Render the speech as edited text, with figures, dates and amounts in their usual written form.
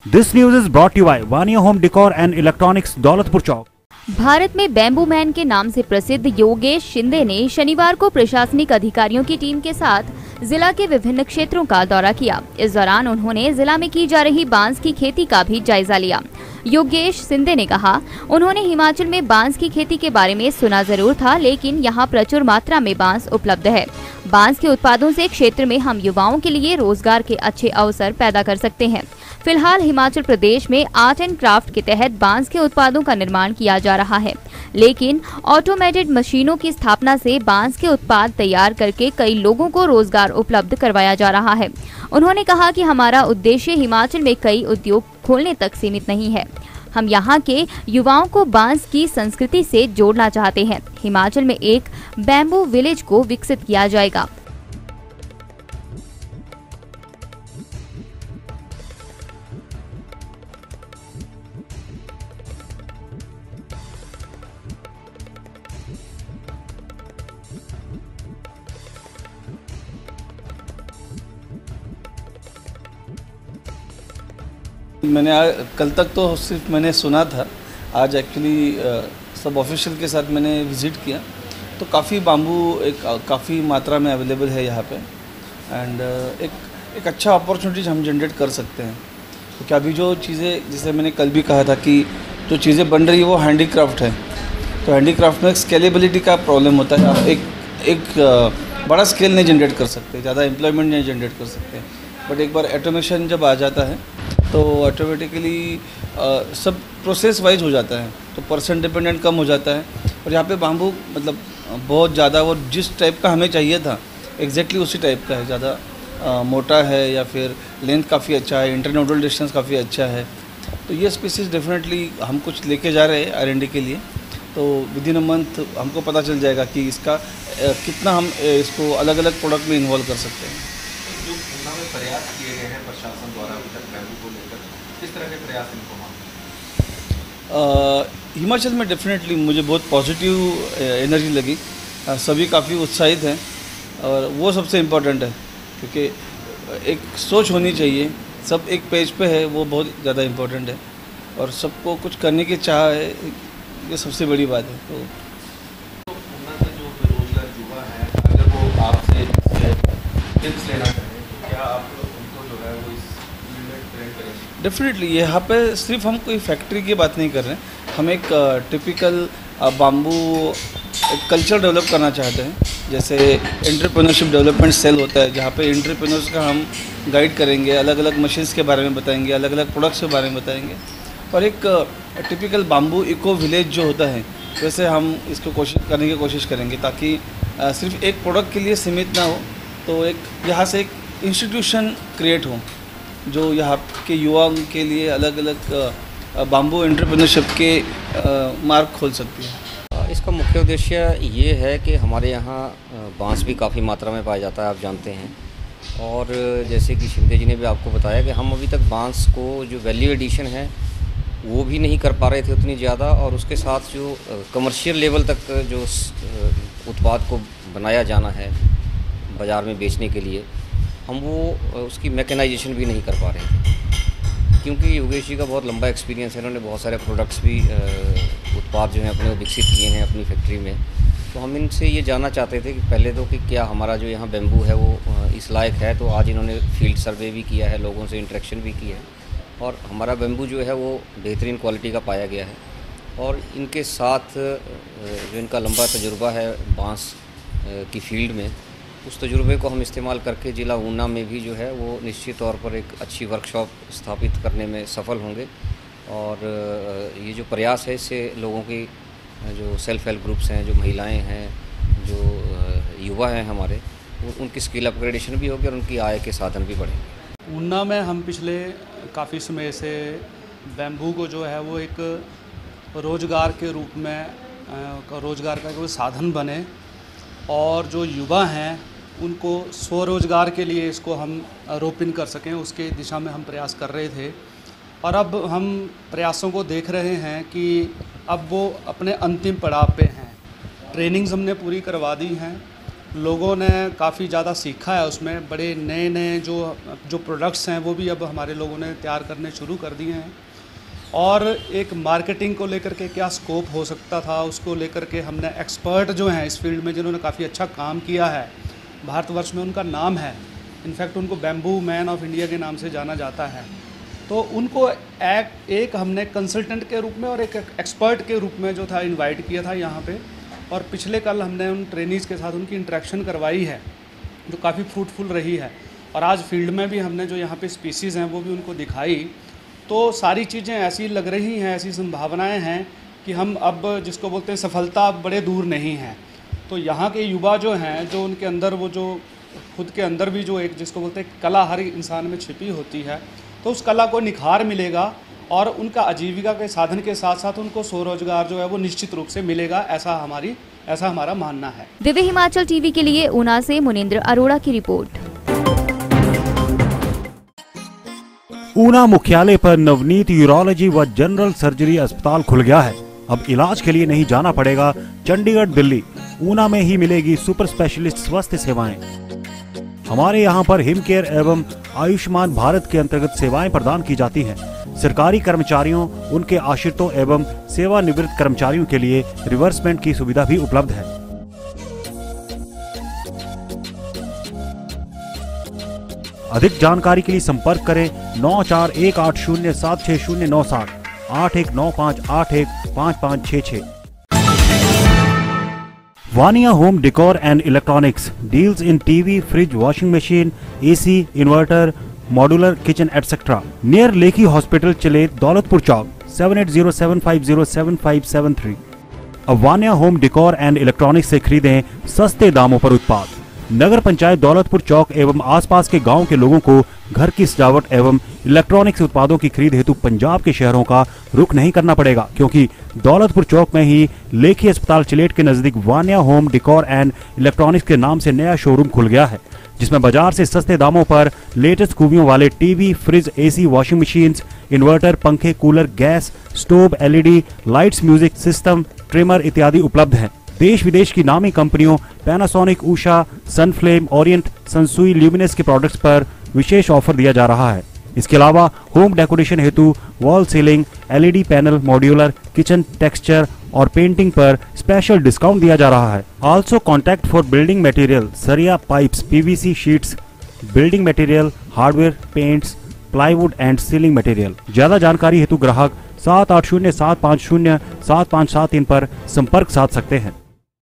This news is brought to you by Vania Home Decor and Electronics, Daulatpur Chowk. Bharat में bamboo man के नाम से प्रसिद्ध योगेश शिंदे ने शनिवार को प्रशासनिक अधिकारियों की टीम के साथ जिला के विभिन्न क्षेत्रों का दौरा किया। इस दौरान उन्होंने जिला में की जा रही बांस की खेती का भी जायजा लिया। योगेश शिंदे ने कहा, उन्होंने हिमाचल में बांस की खेती के बारे में सुना जरूर था, लेकिन यहाँ प्रचुर मात्रा में बांस उपलब्ध है। बांस के उत्पादों से क्षेत्र में हम युवाओं के लिए रोजगार के अच्छे अवसर पैदा कर सकते हैं। फिलहाल हिमाचल प्रदेश में आर्ट एंड क्राफ्ट के तहत बांस के उत्पादों का निर्माण किया जा रहा है, लेकिन ऑटोमेटेड मशीनों की स्थापना से बांस के उत्पाद तैयार करके कई लोगों को रोजगार उपलब्ध करवाया जा रहा है। उन्होंने कहा कि हमारा उद्देश्य हिमाचल में कई उद्योग खोलने तक सीमित नहीं है। हम यहाँ के युवाओं को बांस की संस्कृति से जोड़ना चाहते हैं। हिमाचल में एक बैम्बू विलेज को विकसित किया जाएगा। कल तक तो सिर्फ मैंने सुना था, आज एक्चुअली सब ऑफिशियल के साथ मैंने विज़िट किया, तो काफ़ी बाम्बू काफ़ी मात्रा में अवेलेबल है यहाँ पे एंड एक अच्छा अपॉर्चुनिटीज हम जनरेट कर सकते हैं। क्योंकि अभी जो चीज़ें, जैसे मैंने कल भी कहा था कि जो चीज़ें बन रही है वो हैंडीक्राफ्ट है, तो हैंडीक्राफ्ट में स्केलेबिलिटी का प्रॉब्लम होता है। आप एक बड़ा स्केल नहीं जनरेट कर सकते, ज़्यादा एम्प्लॉयमेंट नहीं जनरेट कर सकते, बट एक बार ऑटोमेशन जब आ जाता है तो ऑटोमेटिकली सब प्रोसेस वाइज हो जाता है, तो पर्सन डिपेंडेंट कम हो जाता है। और यहाँ पे बाम्बू मतलब बहुत ज़्यादा वो जिस टाइप का हमें चाहिए था एग्जैक्टली उसी टाइप का है, ज़्यादा मोटा है या फिर लेंथ काफ़ी अच्छा है, इंटरनोडल डिस्टेंस काफ़ी अच्छा है। तो ये स्पीसीज़ डेफिनेटली हम कुछ लेके जा रहे हैं R&D के लिए, तो विद इन अ मंथ हमको पता चल जाएगा कि इसका कितना हम इसको अलग अलग प्रोडक्ट में इन्वॉल्व कर सकते हैं। जो ऊना में प्रयास किए गए हैं प्रशासन द्वारा अभी तक बैम्बू को लेकर, किस तरह के प्रयास इनको मानते हैं? हिमाचल में डेफिनेटली मुझे बहुत पॉजिटिव एनर्जी लगी, सभी काफ़ी उत्साहित हैं और वो सबसे इम्पोर्टेंट है, क्योंकि एक सोच होनी चाहिए, सब एक पेज पे है, वो बहुत ज़्यादा इम्पोर्टेंट है और सबको कुछ करने की चाह है, ये सबसे बड़ी बात है। तो ऊना के जो बेरोजगार युवा हैं, अगर वो आपसे टिप्स लेना चाहें तो क्या आप उनको जो है वो इस फील्ड में ट्रेन करेंगे? डेफिनेटली यहाँ पे सिर्फ हम कोई फैक्ट्री की बात नहीं कर रहे हैं, हम एक टिपिकल बाम्बू एक कल्चर डेवलप करना चाहते हैं। जैसे एंटरप्रेन्योरशिप डेवलपमेंट सेल होता है, जहाँ पे एंटरप्रेन्योर्स का हम गाइड करेंगे, अलग अलग मशीन्स के बारे में बताएंगे, अलग अलग प्रोडक्ट्स के बारे में बताएंगे, और एक टिपिकल बाम्बू इको विलेज जो होता है वैसे हम इसको कोशिश करने की कोशिश करेंगे, ताकि सिर्फ एक प्रोडक्ट के लिए सीमित ना हो, तो एक यहाँ से एक इंस्टीट्यूशन क्रिएट हो जो यहाँ के युवाओं के लिए अलग अलग बाम्बू एंटरप्रेन्योरशिप के मार्ग खोल सकती है। इसका मुख्य उद्देश्य ये है कि हमारे यहाँ बांस भी काफ़ी मात्रा में पाया जाता है, आप जानते हैं, और जैसे कि शिंदे जी ने भी आपको बताया कि हम अभी तक बांस को जो वैल्यू एडिशन है वो भी नहीं कर पा रहे थे उतनी ज़्यादा, और उसके साथ जो कमर्शियल लेवल तक जो उत्पाद को बनाया जाना है बाज़ार में बेचने के लिए, हम वो उसकी मैकेनाइजेशन भी नहीं कर पा रहे थे। क्योंकि योगेश जी का बहुत लंबा एक्सपीरियंस है, उन्होंने बहुत सारे प्रोडक्ट्स भी उत्पाद जो हैं अपने विकसित किए हैं अपनी फैक्ट्री में। तो हम इनसे ये जानना चाहते थे कि पहले तो कि क्या हमारा जो यहाँ बैम्बू है वो इस लायक है। तो आज इन्होंने फील्ड सर्वे भी किया है, लोगों से इंटरेक्शन भी किया है, और हमारा बैम्बू जो है वो बेहतरीन क्वालिटी का पाया गया है। और इनके साथ जो इनका लंबा तजुर्बा है बांस की फील्ड में, उस तजुर्बे को हम इस्तेमाल करके ज़िला ऊना में भी जो है वो निश्चित तौर पर एक अच्छी वर्कशॉप स्थापित करने में सफल होंगे। और ये जो प्रयास है इससे लोगों की जो सेल्फ हेल्प ग्रुप्स हैं, जो महिलाएं हैं, जो युवा हैं हमारे, उनकी स्किल अपग्रेडेशन भी होगी और उनकी आय के साधन भी बढ़ेंगे। ऊना में हम पिछले काफ़ी समय से बैम्बू को जो है वो एक रोज़गार के रूप में रोज़गार का कोई साधन बने, और जो युवा हैं उनको स्वरोज़गार के लिए इसको हम रोपण कर सकें, उसके दिशा में हम प्रयास कर रहे थे। और अब हम प्रयासों को देख रहे हैं कि अब वो अपने अंतिम पड़ाव पे हैं। ट्रेनिंग्स हमने पूरी करवा दी हैं लोगों ने काफ़ी ज़्यादा सीखा है उसमें। बड़े नए नए जो प्रोडक्ट्स हैं वो भी अब हमारे लोगों ने तैयार करने शुरू कर दिए हैं। और एक मार्केटिंग को लेकर के क्या स्कोप हो सकता था उसको लेकर के हमने एक्सपर्ट जो हैं इस फील्ड में जिन्होंने काफ़ी अच्छा काम किया है, भारतवर्ष में उनका नाम है, इनफैक्ट उनको बैम्बू मैन ऑफ इंडिया के नाम से जाना जाता है, तो उनको एक हमने कंसल्टेंट के रूप में और एक एक्सपर्ट के रूप में जो था इनवाइट किया था यहाँ पे। और पिछले कल हमने उन ट्रेनीज़ के साथ उनकी इंटरेक्शन करवाई है जो काफ़ी फ्रूटफुल रही है। और आज फील्ड में भी हमने जो यहाँ पे स्पीसीज़ हैं वो भी उनको दिखाई। तो सारी चीज़ें ऐसी लग रही हैं, ऐसी संभावनाएं हैं कि हम अब जिसको बोलते हैं सफलता अब बड़े दूर नहीं हैं। तो यहाँ के युवा जो हैं, जो उनके अंदर वो जो खुद के अंदर भी जो एक जिसको बोलते हैं कला हर इंसान में छिपी होती है, तो उस कला को निखार मिलेगा और उनका आजीविका के साधन के साथ साथ उनको स्वरोजगार जो है वो निश्चित रूप से मिलेगा, ऐसा हमारा मानना है। दिव्य हिमाचल टीवी के लिए ऊना से मुनिंद्र अरोड़ा की रिपोर्ट। ऊना मुख्यालय पर नवनीत यूरोलॉजी व जनरल सर्जरी अस्पताल खुल गया है। अब इलाज के लिए नहीं जाना पड़ेगा चंडीगढ़ दिल्ली, ऊना में ही मिलेगी सुपर स्पेशलिस्ट स्वास्थ्य सेवाएं। हमारे यहाँ पर हिम केयर एवं आयुष्मान भारत के अंतर्गत सेवाएं प्रदान की जाती हैं। सरकारी कर्मचारियों, उनके आश्रितों एवं सेवानिवृत्त कर्मचारियों के लिए रिवर्समेंट की सुविधा भी उपलब्ध है। अधिक जानकारी के लिए संपर्क करें 9418076097 8195815566। Vania home decor and electronics deals in TV, fridge, washing machine, AC, inverter, modular kitchen etcetera. Near Lekhi hospital, Chalet, Daulatpur Chowk, 7807507573। अब Vania home decor and electronics से खरीदें सस्ते दामों पर उत्पाद। नगर पंचायत दौलतपुर चौक एवं आसपास के गांव के लोगों को घर की सजावट एवं इलेक्ट्रॉनिक्स उत्पादों की खरीद हेतु पंजाब के शहरों का रुख नहीं करना पड़ेगा, क्योंकि दौलतपुर चौक में ही लेखी अस्पताल चिलेट के नजदीक Vaniya home decor and electronics के नाम से नया शोरूम खुल गया है, जिसमें बाजार से सस्ते दामों पर लेटेस्ट खूबियों वाले TV, fridge, AC, washing machines, inverter, पंखे, cooler, gas stove, LED lights, music system, trimmer इत्यादि उपलब्ध हैं। देश विदेश की नामी कंपनियों Panasonic, Usha, Sunflame, Orient, Sansui, Luminous के प्रोडक्ट्स पर विशेष ऑफर दिया जा रहा है। इसके अलावा होम डेकोरेशन हेतु wall ceiling, LED panel, modular kitchen, texture और पेंटिंग पर स्पेशल डिस्काउंट दिया जा रहा है। Also contact for building material, सरिया, pipes, PVC sheets, building material, hardware, paints, plywood and ceiling material. ज्यादा जानकारी हेतु ग्राहक 7807507573 पर संपर्क साध सकते हैं।